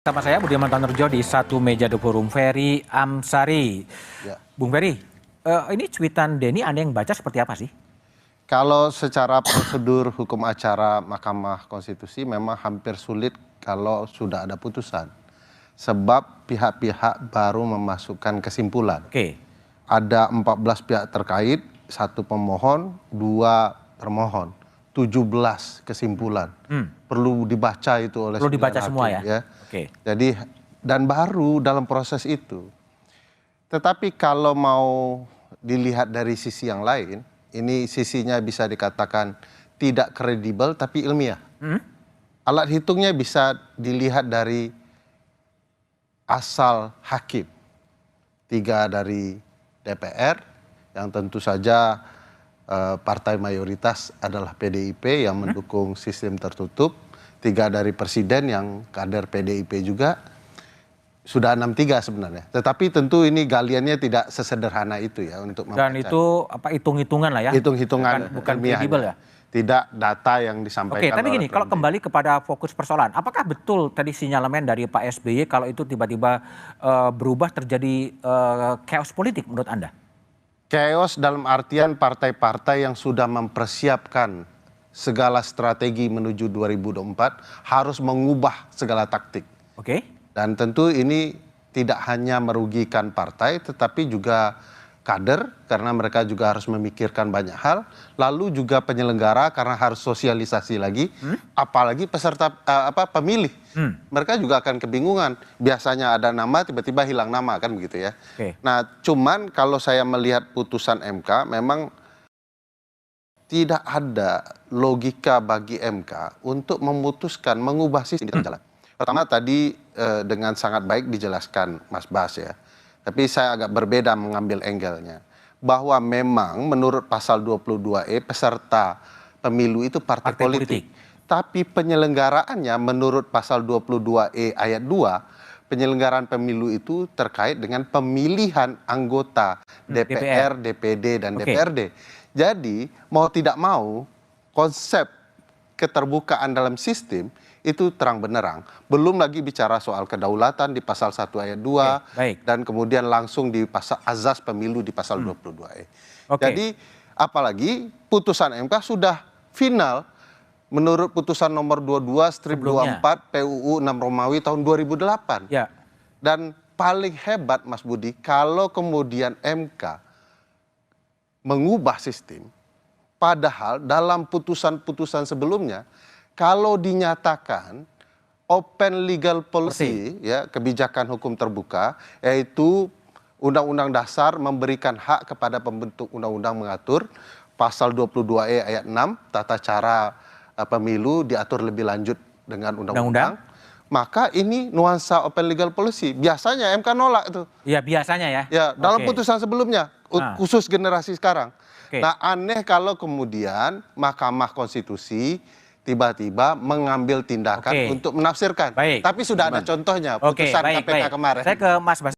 Sama saya Budiman Tanerjo di satu meja The Forum Ferry Amsari. Ya. Bung Ferry, ini cuitan Denny Anda yang baca seperti apa sih? Kalau secara prosedur hukum acara Mahkamah Konstitusi memang hampir sulit kalau sudah ada putusan. Sebab pihak-pihak baru memasukkan kesimpulan. Oke. Ada 14 pihak terkait, 1 pemohon, 2 termohon. 17 kesimpulan. Perlu dibaca itu oleh Perlu 9 dibaca hakim, semua ya? Oke. Jadi dan baru dalam proses itu. Tetapi kalau mau dilihat dari sisi yang lain, ini sisinya bisa dikatakan tidak kredibel tapi ilmiah. Alat hitungnya bisa dilihat dari asal hakim. 3 dari DPR yang tentu saja partai mayoritas adalah PDIP yang mendukung sistem tertutup. 3 dari presiden yang kader PDIP juga. Sudah 6-3 sebenarnya. Tetapi tentu ini galiannya tidak sesederhana itu ya untuk membaca. Dan itu apa hitung-hitungan lah ya? Hitung-hitungan Bukan ilmiahnya. kredibel ya? Tidak data yang disampaikan. Oke, tapi oleh gini, kalau penyidik. kembali kepada fokus persoalan, apakah betul tadi sinyalemen dari Pak SBY kalau itu tiba-tiba berubah terjadi chaos politik menurut Anda? Chaos dalam artian partai-partai yang sudah mempersiapkan segala strategi menuju 2024 harus mengubah segala taktik. Oke. Dan tentu ini tidak hanya merugikan partai tetapi juga kader karena mereka juga harus memikirkan banyak hal, lalu juga penyelenggara karena harus sosialisasi lagi, apalagi peserta pemilih. Mereka juga akan kebingungan. Biasanya ada nama tiba-tiba hilang nama kan begitu ya. Oke. Nah, cuman kalau saya melihat putusan MK memang tidak ada logika bagi MK untuk memutuskan mengubah sistem di jalan. Pertama tadi dengan sangat baik dijelaskan Mas Bas ya. Tapi saya agak berbeda mengambil angle-nya. Bahwa memang menurut pasal 22E peserta pemilu itu partai politik. Tapi penyelenggaraannya menurut pasal 22E ayat 2, penyelenggaraan pemilu itu terkait dengan pemilihan anggota DPR, DPD, dan DPRD. Jadi mau tidak mau konsep keterbukaan dalam sistem itu terang benerang. Belum lagi bicara soal kedaulatan di pasal 1 ayat 2 dan kemudian langsung di pasal azas pemilu di pasal 22E. Jadi apalagi putusan MK sudah final menurut putusan nomor 22/24 PUU 6 Romawi tahun 2008. Ya. Dan paling hebat Mas Budi kalau kemudian MK mengubah sistem padahal dalam putusan-putusan sebelumnya kalau dinyatakan open legal policy, ya kebijakan hukum terbuka, yaitu Undang-Undang Dasar memberikan hak kepada pembentuk undang-undang mengatur pasal 22E ayat 6 tata cara pemilu diatur lebih lanjut dengan undang-undang. Maka ini nuansa open legal policy. Biasanya MK nolak itu. Ya biasanya ya. Ya dalam putusan sebelumnya khusus generasi sekarang. Nah aneh kalau kemudian Mahkamah Konstitusi tiba-tiba mengambil tindakan untuk menafsirkan. Tapi sudah ada contohnya putusan KPK kemarin. Saya ke Mas Bas.